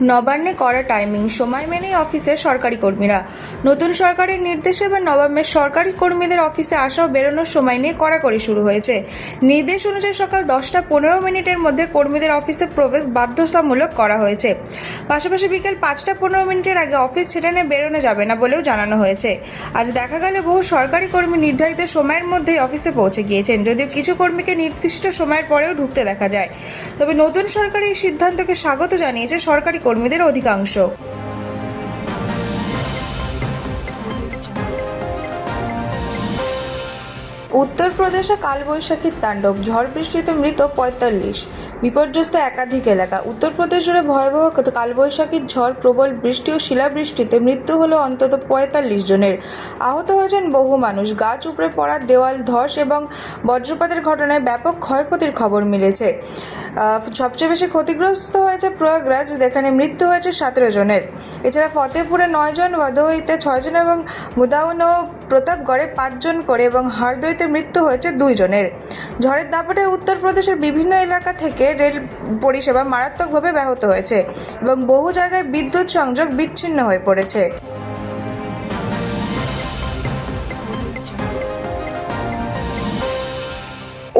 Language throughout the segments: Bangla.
নবান্নে করা টাইমিং সময় মেনেই অফিসে সরকারি কর্মীরা। নতুন সরকারের নির্দেশে এবার নবান্নের সরকারি কর্মীদের অফিসে আসা ও বেরোনোর সময় নিয়ে কড়াকড়ি শুরু হয়েছে। নির্দেশ অনুযায়ী সকাল 10:15 মধ্যে কর্মীদের অফিসে প্রবেশ বাধ্যতামূলক করা হয়েছে। পাশাপাশি বিকেল 5:15 আগে অফিস ছেড়ে নিয়ে বেরোনো যাবে না বলেও জানানো হয়েছে। আজ দেখা গেল বহু সরকারি কর্মী নির্ধারিত সময়ের মধ্যেই অফিসে পৌঁছে গিয়েছেন, যদিও কিছু কর্মীকে নির্দিষ্ট সময়ের পরেও ঢুকতে দেখা যায়। তবে নতুন সরকার এই সিদ্ধান্তকে স্বাগত জানিয়েছে সরকারি কর্মীদের অধিকাংশ। উত্তরপ্রদেশে কালবৈশাখীর তাণ্ডব, ঝড় বৃষ্টিতে মৃত 45, বিপর্যস্ত একাধিক এলাকা। উত্তরপ্রদেশ জুড়ে ভয়াবহ কালবৈশাখীর ঝড়, প্রবল বৃষ্টি ও শিলাবৃষ্টিতে মৃত্যু হলো অন্তত 45 জনের। আহত হয়েছেন বহু মানুষ। গাছ উপড়ে পড়া, দেওয়াল ধস এবং বজ্রপাতের ঘটনায় ব্যাপক ক্ষয়ক্ষতির খবর মিলেছে। সবচেয়ে বেশি ক্ষতিগ্রস্ত হয়েছে প্রয়াগরাজ, যেখানে মৃত্যু হয়েছে 17 জনের। এছাড়া ফতেপুরে 9 জন, ভদোহিতে 6 জন এবং মুদাউন ও প্রতাপগড়ে 5 জন করে এবং হারদইতে মৃত্যু হয়েছে 2 জনের। ঝড়ের দাপটে উত্তরপ্রদেশের বিভিন্ন এলাকা থেকে রেল পরিষেবা মারাত্মকভাবে ব্যাহত হয়েছে এবং বহু জায়গায় বিদ্যুৎ সংযোগ বিচ্ছিন্ন হয়ে পড়েছে।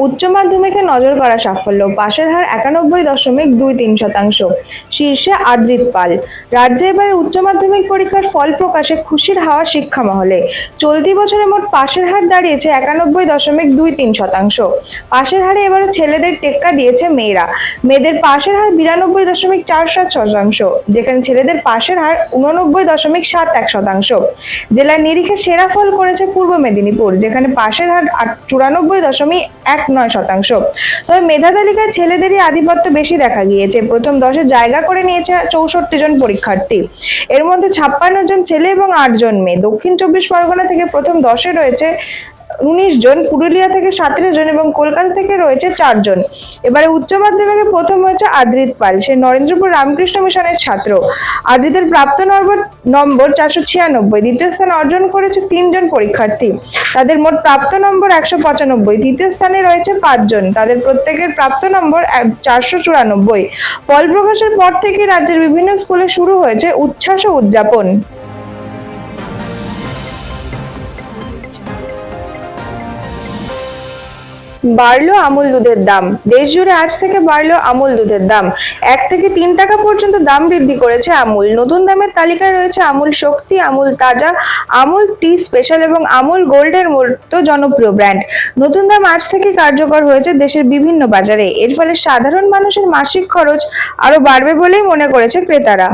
উচ্চ মাধ্যমিকে নজর কাড়া সাফল্য, পাশের হার 91.23%। শীর্ষে আদ্রিত পাল। রাজ্যে এবারে উচ্চ মাধ্যমিক পরীক্ষার ফল প্রকাশে খুশির হাওয়া শিক্ষা মহলে। চলতি বছরে মোট পাশের হার দাঁড়িয়েছে 91.23%। পাশের হারে এবারে ছেলেদের টেক্কা দিয়েছে মেয়েরা। মেয়েদের পাশের হার 92.47%, যেখানে ছেলেদের পাশের হার 89.71%। জেলার নিরিখে সেরা ফল করেছে পূর্ব মেদিনীপুর, যেখানে পাশের হার 94.19%। তবে মেধা তালিকায় ছেলেদেরই আধিপত্য বেশি দেখা গিয়েছে। প্রথম 10-এ জায়গা করে নিয়েছে 64 জন পরীক্ষার্থী। এর মধ্যে 56 জন ছেলে এবং 8 জন মেয়ে। দক্ষিণ 24 পরগনা থেকে প্রথম 10-এ রয়েছে 19 জন, পুরুলিয়া থেকে 17 জন এবং কলকাতা থেকে রয়েছে 4 জন। এবারে উচ্চ মাধ্যমিকে প্রথম হয়েছে আদ্রিত পাল। সে নরেন্দ্রপুর রামকৃষ্ণ মিশনের ছাত্র। আদ্রিতের প্রাপ্ত নম্বর 496। দ্বিতীয় স্থান অর্জন করেছে 3 জন পরীক্ষার্থী। তাদের মোট প্রাপ্ত নম্বর 195। তৃতীয় স্থানে রয়েছে 5 জন। তাদের প্রত্যেকের প্রাপ্ত নম্বর 494। ফল প্রকাশের পর থেকে রাজ্যের বিভিন্ন স্কুলে শুরু হয়েছে উচ্ছ্বাস ও উদযাপন। বাড়লো আমুল দুধের দাম। দেশ জুড়ে আজ থেকে বাড়লো আমুল দুধের দাম। 1 থেকে 3 টাকা পর্যন্ত দাম বৃদ্ধি করেছে আমুল। নতুন দামের তালিকায় রয়েছে আমুল শক্তি, আমুল তাজা, আমুল টি স্পেশাল এবং আমুল গোল্ডের মতো জনপ্রিয় ব্র্যান্ড। নতুন দাম আজ থেকে কার্যকর হয়েছে দেশের বিভিন্ন বাজারে। এর ফলে সাধারণ মানুষের মাসিক খরচ আরো বাড়বে বলেই মনে করেছে ক্রেতারা।